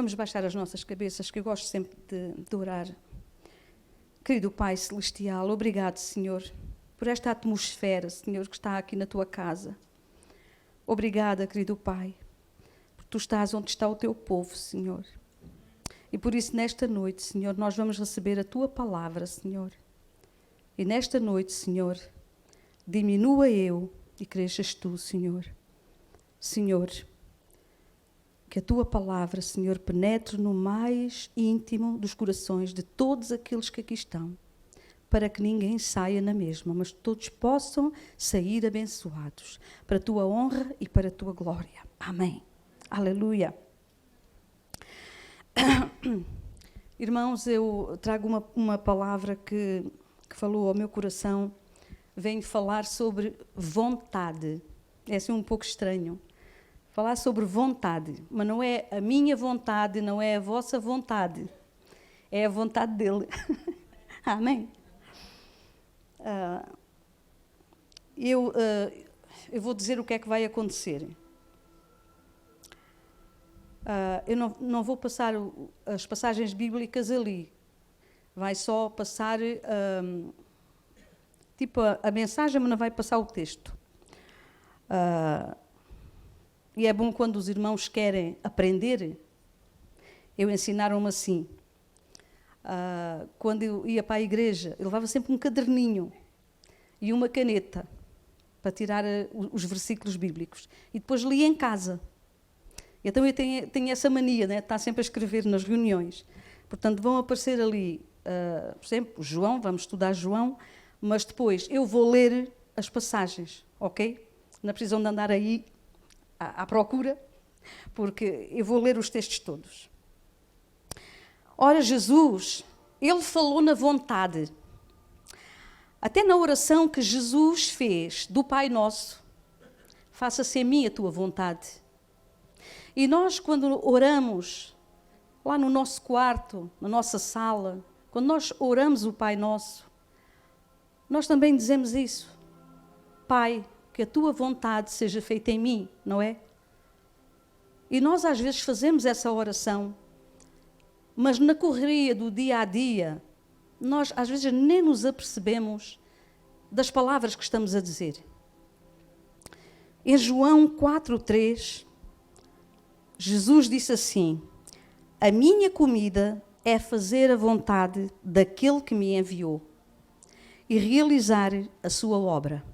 Vamos baixar as nossas cabeças, que eu gosto sempre de orar. Querido Pai Celestial, obrigado, Senhor, por esta atmosfera, Senhor, que está aqui na tua casa. Obrigada, querido Pai, porque tu estás onde está o teu povo, Senhor. E por isso, nesta noite, Senhor, nós vamos receber a tua palavra, Senhor. E nesta noite, Senhor, diminua eu e cresças tu, Senhor. Senhor, que a tua palavra, Senhor, penetre no mais íntimo dos corações de todos aqueles que aqui estão, para que ninguém saia na mesma, mas todos possam sair abençoados, para a tua honra e para a tua glória. Amém. Aleluia. Irmãos, eu trago uma palavra que falou ao meu coração. Venho falar sobre vontade. É assim um pouco estranho. Falar sobre vontade, mas não é a minha vontade, não é a vossa vontade. É a vontade dele. Amém? Eu vou dizer o que é que vai acontecer. Eu não vou passar as passagens bíblicas ali. Vai só passar a mensagem, mas não vai passar o texto. E é bom quando os irmãos querem aprender. Eu ensinaram-me assim. Quando eu ia para a igreja, eu levava sempre um caderninho e uma caneta para tirar os versículos bíblicos. E depois lia em casa. Então eu tenho essa mania, né? De estar sempre a escrever nas reuniões. Portanto, vão aparecer ali, por exemplo, João, vamos estudar João, mas depois eu vou ler as passagens, ok? Não precisam de andar aí à procura, porque eu vou ler os textos todos. Ora, Jesus, ele falou na vontade. Até na oração que Jesus fez do Pai Nosso, faça-se em mim a tua vontade. E nós, quando oramos, lá no nosso quarto, na nossa sala, quando nós oramos o Pai Nosso, nós também dizemos isso. Pai, que a tua vontade seja feita em mim, não é? E nós às vezes fazemos essa oração, mas na correria do dia a dia, nós às vezes nem nos apercebemos das palavras que estamos a dizer. Em João 4:3, Jesus disse assim: a minha comida é fazer a vontade daquele que me enviou e realizar a sua obra.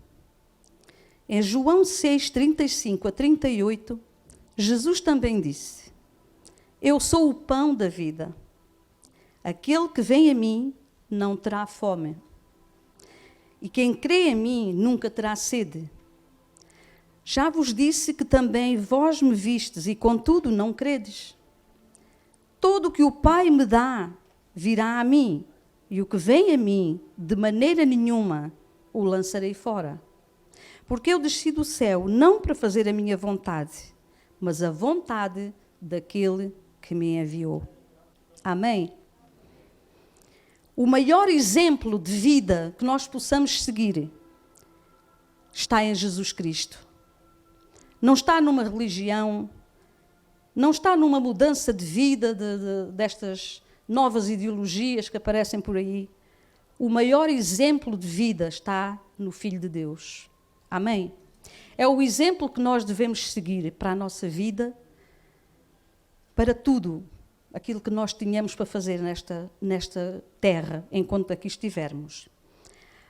Em João 6:35-38, Jesus também disse: eu sou o pão da vida. Aquele que vem a mim não terá fome. E quem crê em mim nunca terá sede. Já vos disse que também vós me vistes e contudo não credes. Todo o que o Pai me dá virá a mim, e o que vem a mim, de maneira nenhuma, o lançarei fora. Porque eu desci do céu não para fazer a minha vontade, mas a vontade daquele que me enviou. Amém? O maior exemplo de vida que nós possamos seguir está em Jesus Cristo. Não está numa religião, não está numa mudança de vida destas novas ideologias que aparecem por aí. O maior exemplo de vida está no Filho de Deus. Amém? É o exemplo que nós devemos seguir para a nossa vida, para tudo aquilo que nós tínhamos para fazer nesta terra, enquanto aqui estivermos.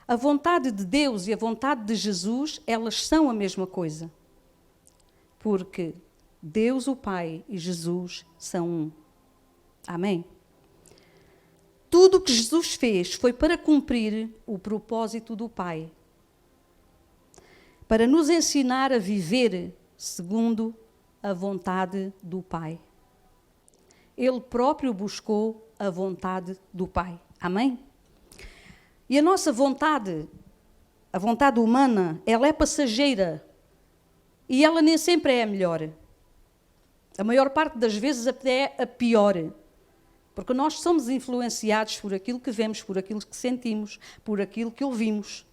A vontade de Deus e a vontade de Jesus, elas são a mesma coisa. Porque Deus, o Pai, e Jesus são um. Amém? Tudo o que Jesus fez foi para cumprir o propósito do Pai. Para nos ensinar a viver segundo a vontade do Pai. Ele próprio buscou a vontade do Pai. Amém? E a nossa vontade, a vontade humana, ela é passageira. E ela nem sempre é a melhor. A maior parte das vezes até é a pior. Porque nós somos influenciados por aquilo que vemos, por aquilo que sentimos, por aquilo que ouvimos.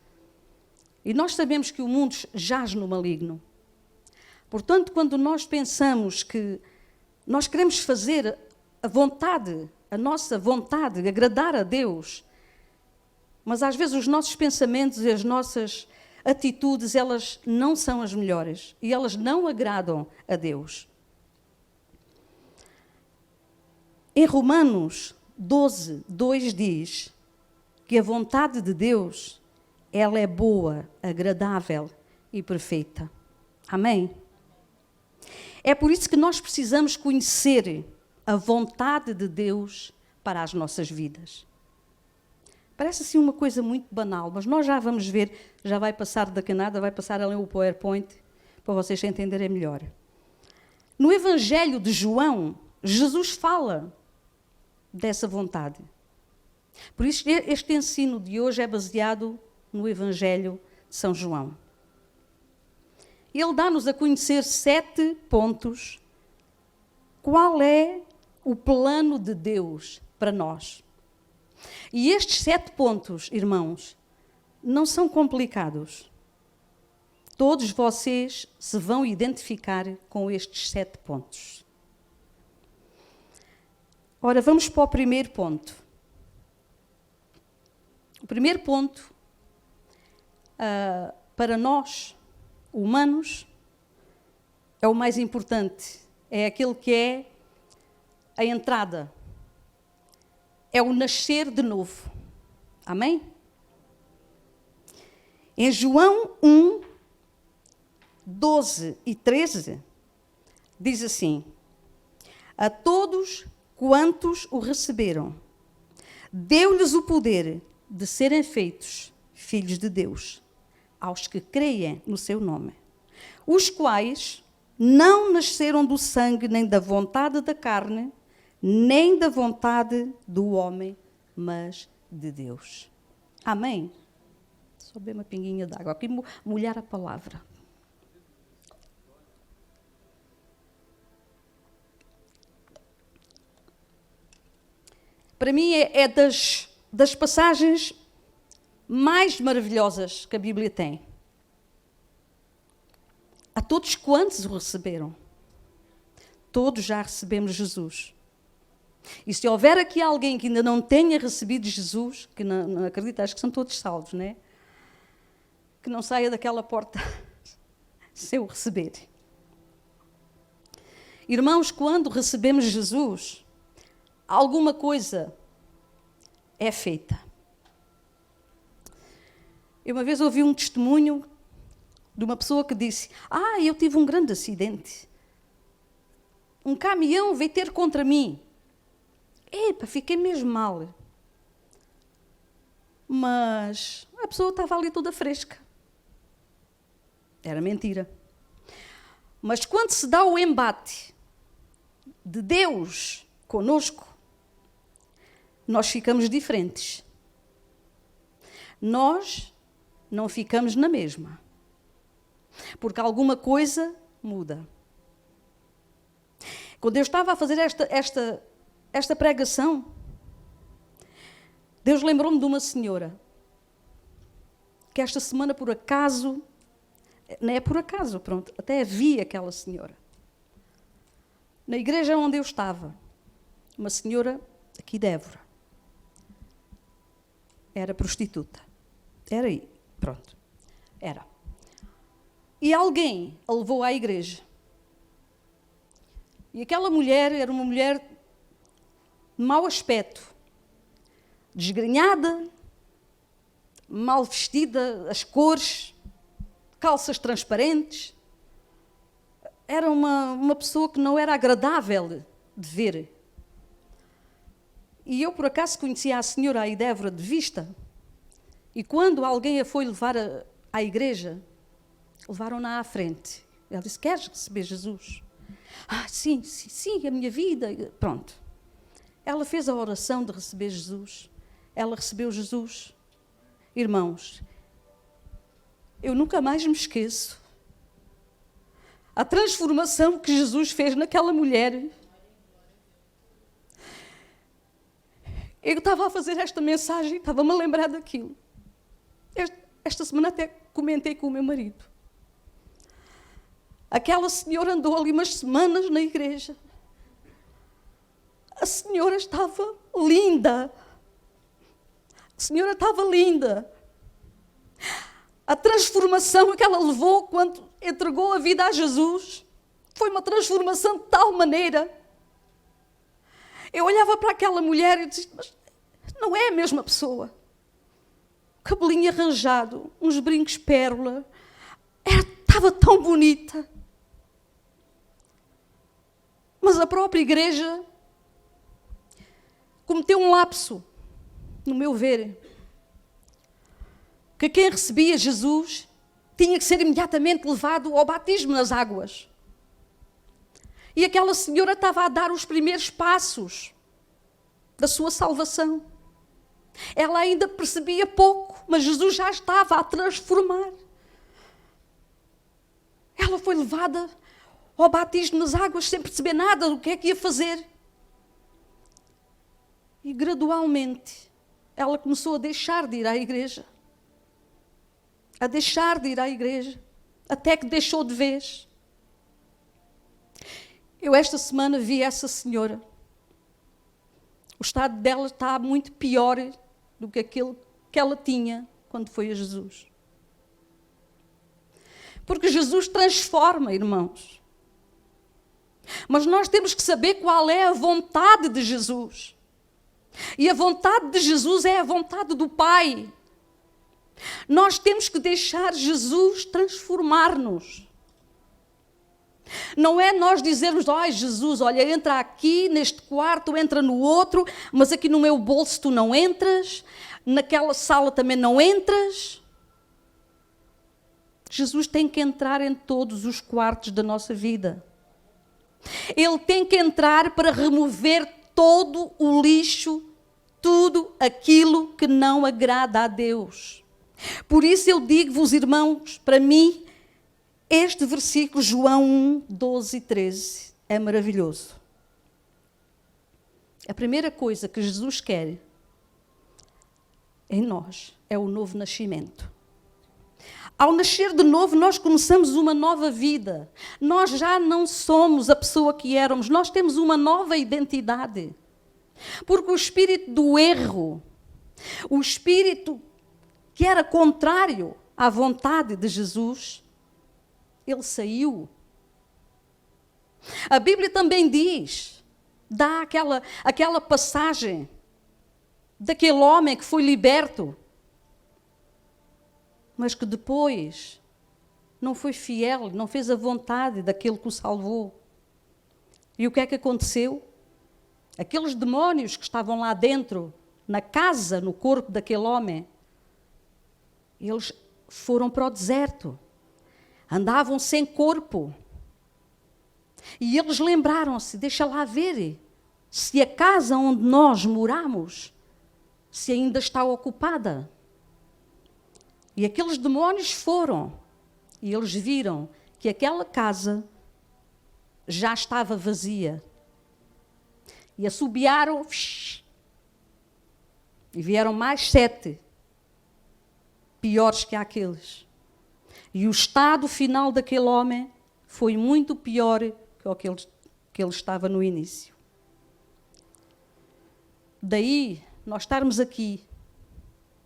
E nós sabemos que o mundo jaz no maligno. Portanto, quando nós pensamos que nós queremos fazer a nossa vontade de agradar a Deus, mas às vezes os nossos pensamentos e as nossas atitudes, elas não são as melhores e elas não agradam a Deus. Em Romanos 12, 2 diz que a vontade de Deus, ela é boa, agradável e perfeita. Amém? É por isso que nós precisamos conhecer a vontade de Deus para as nossas vidas. Parece assim uma coisa muito banal, mas nós já vamos ver, já vai passar da Canada, vai passar ali o PowerPoint, para vocês entenderem melhor. No Evangelho de João, Jesus fala dessa vontade. Por isso, este ensino de hoje é baseado no Evangelho de São João. Ele dá-nos a conhecer 7 pontos. Qual é o plano de Deus para nós? E estes 7 pontos, irmãos, não são complicados. Todos vocês se vão identificar com estes 7 pontos. Ora, vamos para o primeiro ponto. O primeiro ponto, para nós, humanos, é o mais importante. É aquele que é a entrada. É o nascer de novo. Amém? Em João 1, 12 e 13, diz assim: a todos quantos o receberam, deu-lhes o poder de serem feitos filhos de Deus, aos que creem no seu nome, os quais não nasceram do sangue, nem da vontade da carne, nem da vontade do homem, mas de Deus. Amém? Só beber uma pinguinha de água, aqui molhar a palavra. Para mim é das passagens mais maravilhosas que a Bíblia tem. A todos quantos o receberam, todos já recebemos Jesus. E se houver aqui alguém que ainda não tenha recebido Jesus, que não acredita, acho que são todos salvos, não é? Que não saia daquela porta sem o receber. Irmãos, quando recebemos Jesus, alguma coisa é feita. Eu uma vez ouvi um testemunho de uma pessoa que disse: eu tive um grande acidente. Um caminhão veio ter contra mim. Fiquei mesmo mal. Mas a pessoa estava ali toda fresca. Era mentira. Mas quando se dá o embate de Deus conosco, nós ficamos diferentes. Nós não ficamos na mesma. Porque alguma coisa muda. Quando eu estava a fazer esta pregação, Deus lembrou-me de uma senhora que esta semana, por acaso, não é por acaso, pronto, até vi aquela senhora. Na igreja onde eu estava, uma senhora aqui de Évora. Era prostituta. Era aí, pronto. Era. E alguém a levou à igreja. E aquela mulher era uma mulher de mau aspecto, desgrenhada, mal vestida, as cores, calças transparentes. Era uma pessoa que não era agradável de ver. E eu, por acaso, conhecia a senhora aí de Évora de vista. E quando alguém a foi levar à igreja, levaram-na à frente. Ela disse: queres receber Jesus? Sim, a minha vida. Pronto. Ela fez a oração de receber Jesus. Ela recebeu Jesus. Irmãos, eu nunca mais me esqueço a transformação que Jesus fez naquela mulher. Eu estava a fazer esta mensagem, estava-me a lembrar daquilo. Esta semana até comentei com o meu marido. Aquela senhora andou ali umas semanas na igreja A senhora estava linda. A senhora estava linda. A transformação que ela levou quando entregou a vida a Jesus foi uma transformação de tal maneira. Eu olhava para aquela mulher e dizia, mas não é a mesma pessoa. Cabelinho arranjado, uns brincos pérola. Estava tão bonita. Mas a própria igreja cometeu um lapso, no meu ver, que quem recebia Jesus tinha que ser imediatamente levado ao batismo nas águas. E aquela senhora estava a dar os primeiros passos da sua salvação. Ela ainda percebia pouco, mas Jesus já estava a transformar. Ela foi levada ao batismo nas águas sem perceber nada do que é que ia fazer. E gradualmente ela começou a deixar de ir à igreja. A deixar de ir à igreja. Até que deixou de vez. Eu esta semana vi essa senhora. O estado dela está muito pior do que aquele que ela tinha quando foi a Jesus. Porque Jesus transforma, irmãos. Mas nós temos que saber qual é a vontade de Jesus. E a vontade de Jesus é a vontade do Pai. Nós temos que deixar Jesus transformar-nos. Não é nós dizermos, ai Jesus, olha, entra aqui neste quarto, entra no outro, mas aqui no meu bolso tu não entras, naquela sala também não entras. Jesus tem que entrar em todos os quartos da nossa vida. Ele tem que entrar para remover todo o lixo, tudo aquilo que não agrada a Deus. Por isso eu digo-vos, irmãos, para mim, este versículo, João 1, 12 e 13, é maravilhoso. A primeira coisa que Jesus quer em nós é o novo nascimento. Ao nascer de novo, nós começamos uma nova vida. Nós já não somos a pessoa que éramos, nós temos uma nova identidade. Porque o espírito do erro, o espírito que era contrário à vontade de Jesus, ele saiu. A Bíblia também diz, dá aquela passagem daquele homem que foi liberto, mas que depois não foi fiel, não fez a vontade daquele que o salvou. E o que é que aconteceu? Aqueles demónios que estavam lá dentro, na casa, no corpo daquele homem, eles foram para o deserto. Andavam sem corpo. E eles lembraram-se, deixa lá ver, se a casa onde nós moramos, se ainda está ocupada. E aqueles demónios foram, e eles viram que aquela casa já estava vazia. E assobiaram, e vieram mais 7, piores que aqueles. E o estado final daquele homem foi muito pior que o que ele estava no início. Daí, nós estarmos aqui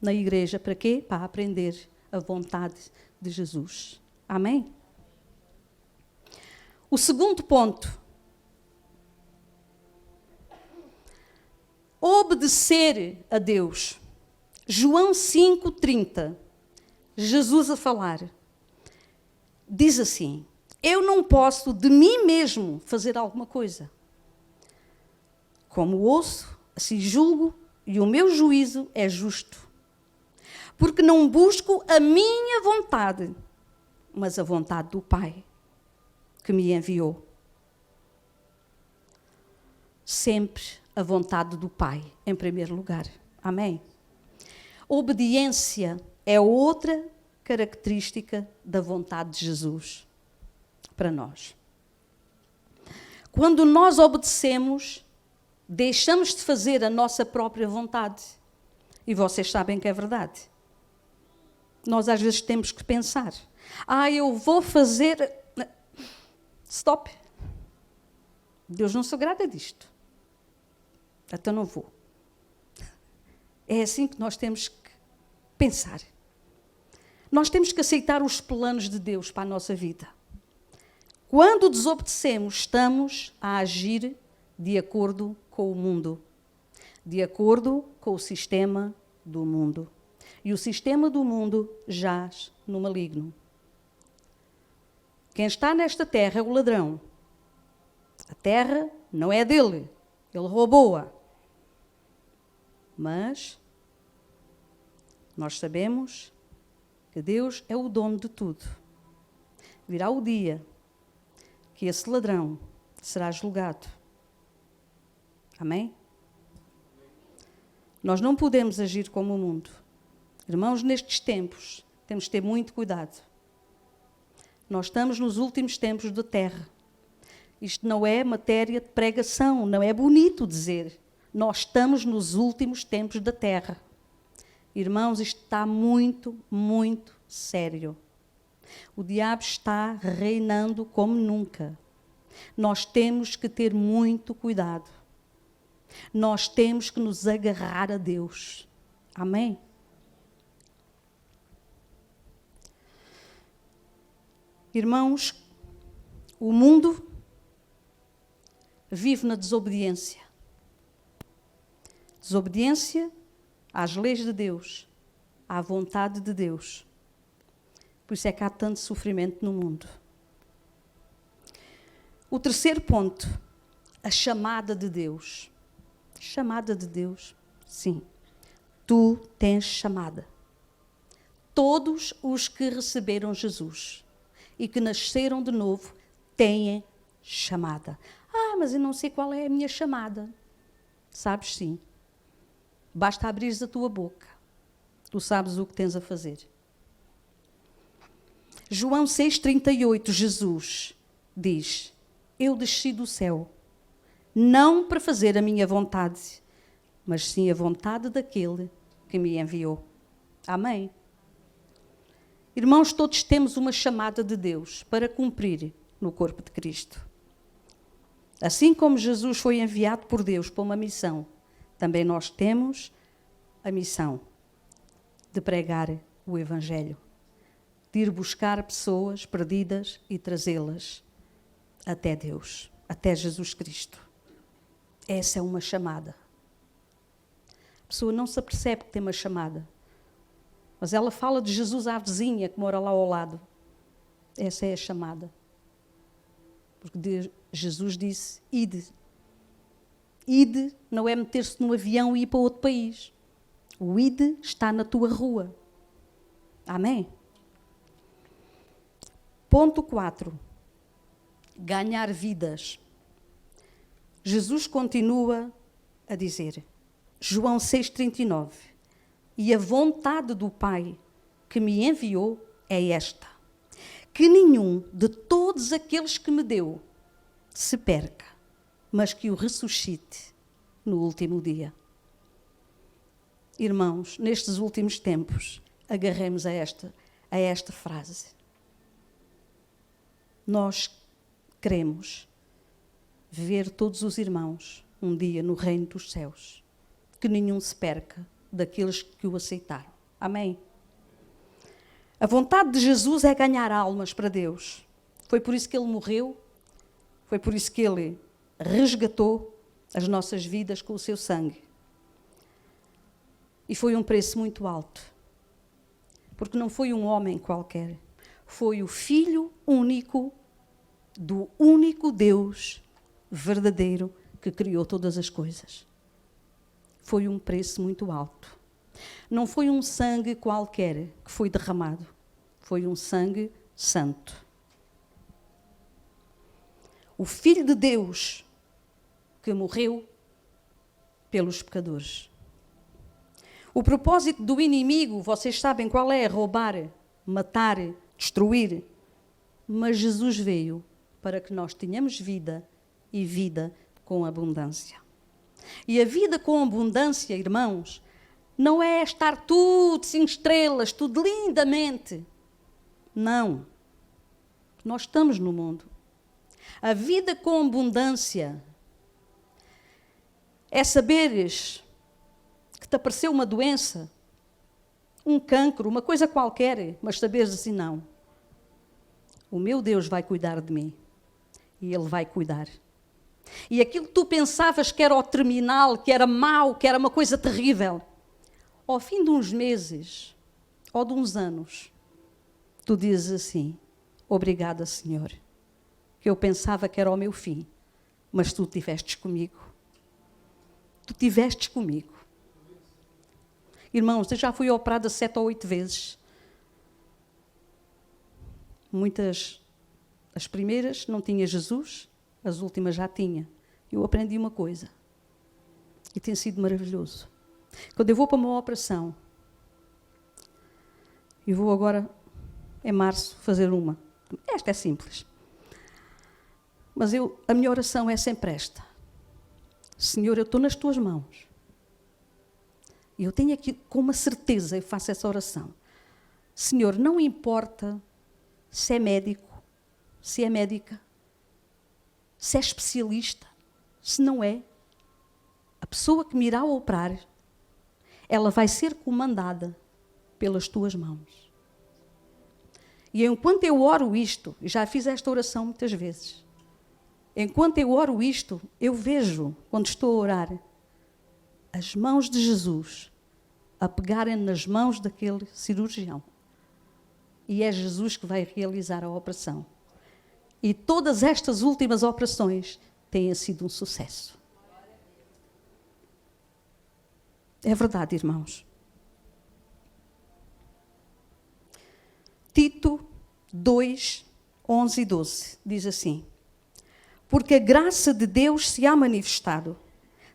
na igreja, para quê? Para aprender a vontade de Jesus. Amém? O segundo ponto. Obedecer a Deus. João 5:30. Jesus a falar. Diz assim, eu não posso de mim mesmo fazer alguma coisa. Como ouço, assim julgo, e o meu juízo é justo. Porque não busco a minha vontade, mas a vontade do Pai, que me enviou. Sempre a vontade do Pai, em primeiro lugar. Amém? Obediência é outra característica da vontade de Jesus para nós. Quando nós obedecemos, deixamos de fazer a nossa própria vontade. E vocês sabem que é verdade. Nós às vezes temos que pensar, eu vou fazer... Stop. Deus não se agrada disto. Então não vou. É assim que nós temos que pensar. Nós temos que aceitar os planos de Deus para a nossa vida. Quando desobedecemos, estamos a agir de acordo com o mundo, de acordo com o sistema do mundo. E o sistema do mundo jaz no maligno. Quem está nesta terra é o ladrão. A terra não é dele, ele roubou-a. Mas nós sabemos que Deus é o dono de tudo. Virá o dia que esse ladrão será julgado. Amém? Nós não podemos agir como o mundo. Irmãos, nestes tempos, temos de ter muito cuidado. Nós estamos nos últimos tempos da terra. Isto não é matéria de pregação, não é bonito dizer. Nós estamos nos últimos tempos da terra. Irmãos, isto está muito, muito sério. O diabo está reinando como nunca. Nós temos que ter muito cuidado. Nós temos que nos agarrar a Deus. Amém? Irmãos, o mundo vive na desobediência. Desobediência às leis de Deus, à vontade de Deus. Por isso é que há tanto sofrimento no mundo. O terceiro ponto, a chamada de Deus. Chamada de Deus, sim. Tu tens chamada. Todos os que receberam Jesus e que nasceram de novo têm chamada. Ah, mas eu não sei qual é a minha chamada. Sabes sim. Basta abrires a tua boca. Tu sabes o que tens a fazer. João 6,38, Jesus diz: eu desci do céu, não para fazer a minha vontade, mas sim a vontade daquele que me enviou. Amém? Irmãos, todos temos uma chamada de Deus para cumprir no corpo de Cristo. Assim como Jesus foi enviado por Deus para uma missão, também nós temos a missão de pregar o Evangelho, de ir buscar pessoas perdidas e trazê-las até Deus, até Jesus Cristo. Essa é uma chamada. A pessoa não se apercebe que tem uma chamada, mas ela fala de Jesus à vizinha que mora lá ao lado. Essa é a chamada. Porque Jesus disse, ide. Ide não é meter-se num avião e ir para outro país. O ide está na tua rua. Amém? Ponto 4. Ganhar vidas. Jesus continua a dizer, João 6,39, e a vontade do Pai que me enviou é esta, que nenhum de todos aqueles que me deu se perca, mas que o ressuscite no último dia. Irmãos, nestes últimos tempos, agarremos a esta frase. Nós queremos ver todos os irmãos um dia no reino dos céus, que nenhum se perca daqueles que o aceitaram. Amém? A vontade de Jesus é ganhar almas para Deus. Foi por isso que Ele morreu, foi por isso que Ele resgatou as nossas vidas com o seu sangue. E foi um preço muito alto, porque não foi um homem qualquer, foi o Filho único do único Deus verdadeiro que criou todas as coisas. Foi um preço muito alto. Não foi um sangue qualquer que foi derramado, foi um sangue santo. O Filho de Deus que morreu pelos pecadores. O propósito do inimigo, vocês sabem qual é? Roubar, matar, destruir. Mas Jesus veio para que nós tenhamos vida e vida com abundância. E a vida com abundância, irmãos, não é estar tudo 5 estrelas, tudo lindamente. Não. Nós estamos no mundo. A vida com abundância É saberes que te apareceu uma doença, um cancro, uma coisa qualquer, mas saberes assim, não. O meu Deus vai cuidar de mim. E Ele vai cuidar. E aquilo que tu pensavas que era o terminal, que era mau, que era uma coisa terrível, ao fim de uns meses, ou de uns anos, tu dizes assim, obrigada, Senhor, que eu pensava que era o meu fim, mas tu estivestes comigo. Tu estivestes comigo. Irmãos, eu já fui operada 7 ou 8 vezes. Muitas, as primeiras não tinha Jesus, as últimas já tinha. Eu aprendi uma coisa. E tem sido maravilhoso. Quando eu vou para uma operação, e vou agora, em março, fazer uma. Esta é simples. Mas a minha oração é sempre esta. Senhor, eu estou nas tuas mãos. E eu tenho aqui, com uma certeza, eu faço essa oração. Senhor, não importa se é médico, se é médica, se é especialista, se não é, a pessoa que me irá operar, ela vai ser comandada pelas tuas mãos. E enquanto eu oro isto, já fiz esta oração muitas vezes, enquanto eu oro isto, eu vejo, quando estou a orar, as mãos de Jesus a pegarem nas mãos daquele cirurgião. E é Jesus que vai realizar a operação. E todas estas últimas operações têm sido um sucesso. É verdade, irmãos. Tito 2, 11 e 12 diz assim: porque a graça de Deus se há manifestado,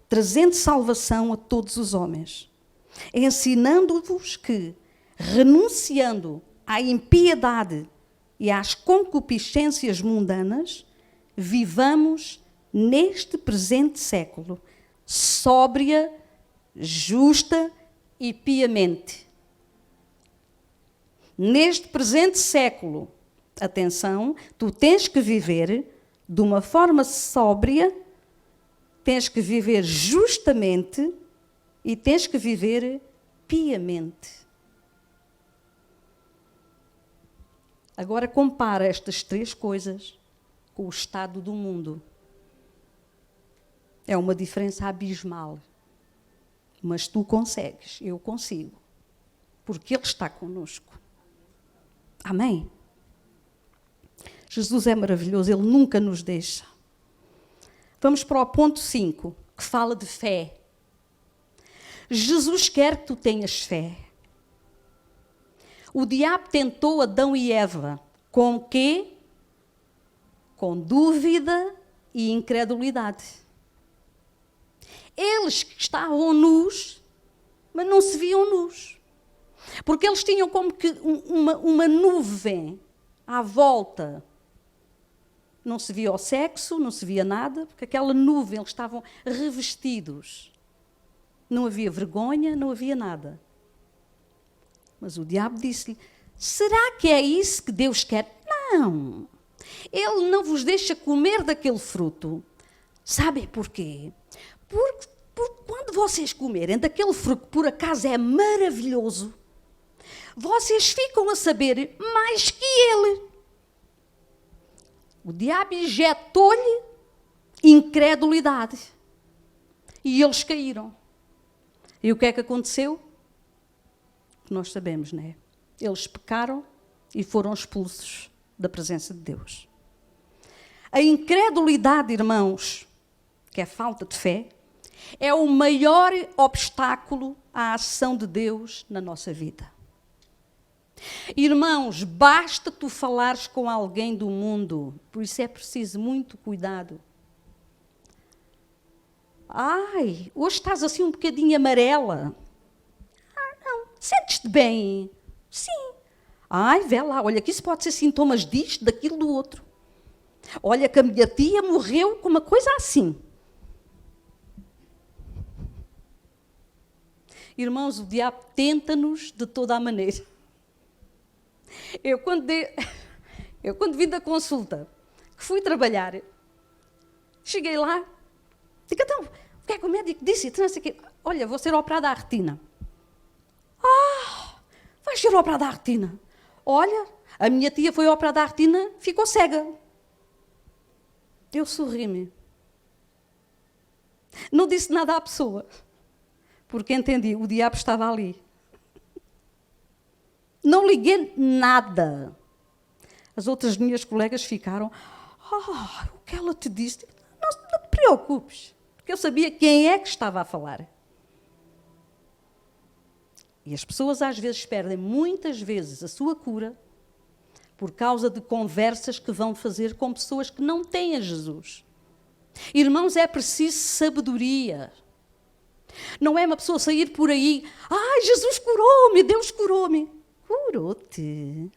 trazendo salvação a todos os homens, ensinando-vos que, renunciando à impiedade e às concupiscências mundanas, vivamos neste presente século, sóbria, justa e piamente. Neste presente século, atenção, tu tens que viver de uma forma sóbria, tens que viver justamente e tens que viver piamente. Agora compara estas 3 coisas com o estado do mundo. É uma diferença abismal. Mas tu consegues, eu consigo. Porque Ele está conosco. Amém? Jesus é maravilhoso, Ele nunca nos deixa. Vamos para o ponto 5, que fala de fé. Jesus quer que tu tenhas fé. O diabo tentou Adão e Eva com quê? Com dúvida e incredulidade. Eles que estavam nus, mas não se viam nus. Porque eles tinham como que uma nuvem à volta. Não se via o sexo, não se via nada, porque aquela nuvem, eles estavam revestidos. Não havia vergonha, não havia nada. Mas o diabo disse-lhe, será que é isso que Deus quer? Não. Ele não vos deixa comer daquele fruto. Sabem porquê? Porque quando vocês comerem daquele fruto que por acaso é maravilhoso, vocês ficam a saber mais que ele. O diabo injetou-lhe incredulidade. E eles caíram. E o que é que aconteceu? Nós sabemos, não é? Eles pecaram e foram expulsos da presença de Deus. A incredulidade, irmãos, que é falta de fé, é o maior obstáculo à ação de Deus na nossa vida. Irmãos, basta tu falares com alguém do mundo, por isso é preciso muito cuidado. Ai, hoje estás assim um bocadinho amarela. Ah, não, sentes-te bem? Sim. Ai, vê lá, olha que isso pode ser sintomas disto, daquilo, do outro. Olha que a minha tia morreu com uma coisa assim. Irmãos, o diabo tenta-nos de toda a maneira. Eu quando vim da consulta, que fui trabalhar, cheguei lá, digo, então, O que é que o médico disse? Olha, vou ser operada à retina. Vais ser operada à retina. Olha, a minha tia foi operada à retina, ficou cega. Eu sorri-me. Não disse nada à pessoa, porque entendi, o diabo estava ali. Não liguei nada. As outras minhas colegas ficaram, o que ela te disse? Não te preocupes, porque eu sabia quem é que estava a falar. E as pessoas às vezes perdem muitas vezes a sua cura por causa de conversas que vão fazer com pessoas que não têm a Jesus. Irmãos, é preciso sabedoria. Não é uma pessoa sair por aí, Jesus curou-me, Deus curou-me. Curou-te?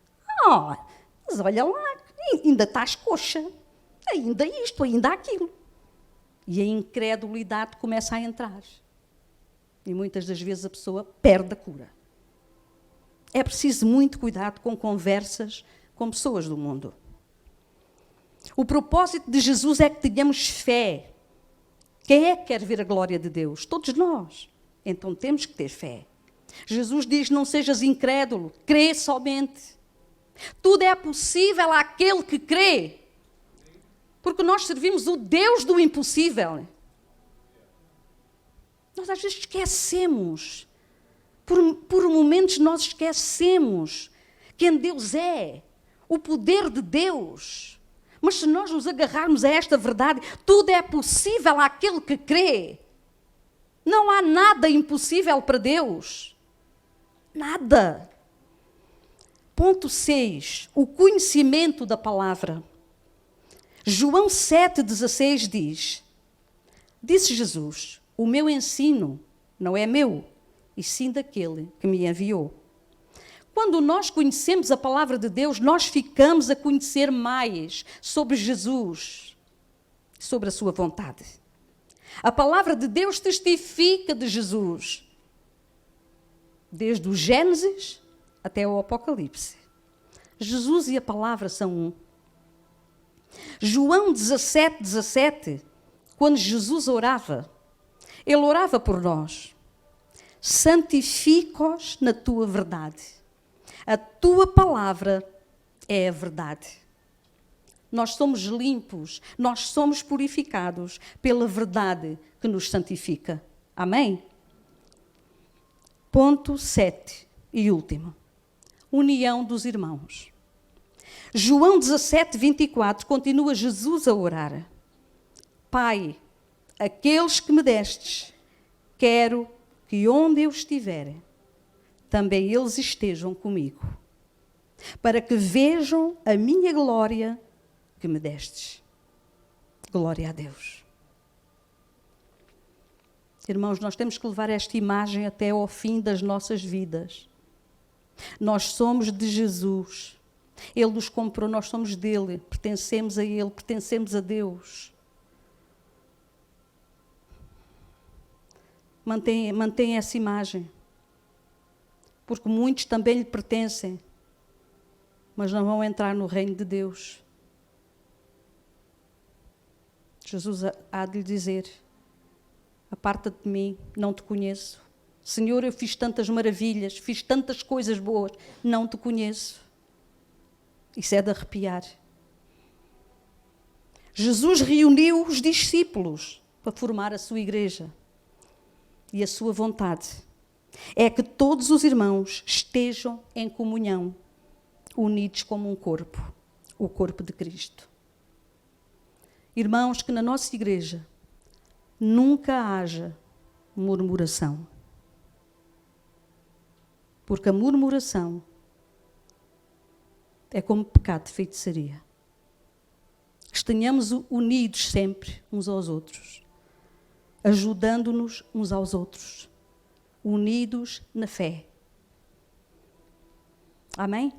Mas olha lá, ainda estás coxa. Ainda isto, ainda aquilo. E a incredulidade começa a entrar. E muitas das vezes a pessoa perde a cura. É preciso muito cuidado com conversas com pessoas do mundo. O propósito de Jesus é que tenhamos fé. Quem é que quer ver a glória de Deus? Todos nós. Então temos que ter fé. Jesus diz, não sejas incrédulo, crê somente. Tudo é possível àquele que crê. Porque nós servimos o Deus do impossível. Nós às vezes esquecemos. Por momentos nós esquecemos quem Deus é. O poder de Deus. Mas se nós nos agarrarmos a esta verdade, tudo é possível àquele que crê. Não há nada impossível para Deus. Nada. Ponto 6. O conhecimento da palavra. João 7,16 diz, disse Jesus, o meu ensino não é meu, e sim daquele que me enviou. Quando nós conhecemos a palavra de Deus, nós ficamos a conhecer mais sobre Jesus, sobre a sua vontade. A palavra de Deus testifica de Jesus, desde o Gênesis até o Apocalipse. Jesus e a palavra são um. João 17,17, quando Jesus orava, ele orava por nós. Santifica-os na tua verdade. A tua palavra é a verdade. Nós somos limpos, nós somos purificados pela verdade que nos santifica. Amém? Ponto 7 e último. União dos irmãos. João 17,24 continua Jesus a orar. Pai, aqueles que me destes, quero que onde eu estiver, também eles estejam comigo, para que vejam a minha glória que me destes. Glória a Deus. Irmãos, nós temos que levar esta imagem até ao fim das nossas vidas. Nós somos de Jesus. Ele nos comprou, nós somos dele, pertencemos a ele, pertencemos a Deus. Mantém essa imagem. Porque muitos também lhe pertencem, mas não vão entrar no reino de Deus. Jesus há de lhe dizer, aparta-te de mim, não te conheço. Senhor, eu fiz tantas maravilhas, fiz tantas coisas boas, não te conheço. Isso é de arrepiar. Jesus reuniu os discípulos para formar a sua igreja. E a sua vontade é que todos os irmãos estejam em comunhão, unidos como um corpo, o corpo de Cristo. Irmãos, que na nossa igreja nunca haja murmuração. Porque a murmuração é como pecado de feitiçaria. Estejamos unidos sempre uns aos outros, ajudando-nos uns aos outros, unidos na fé. Amém?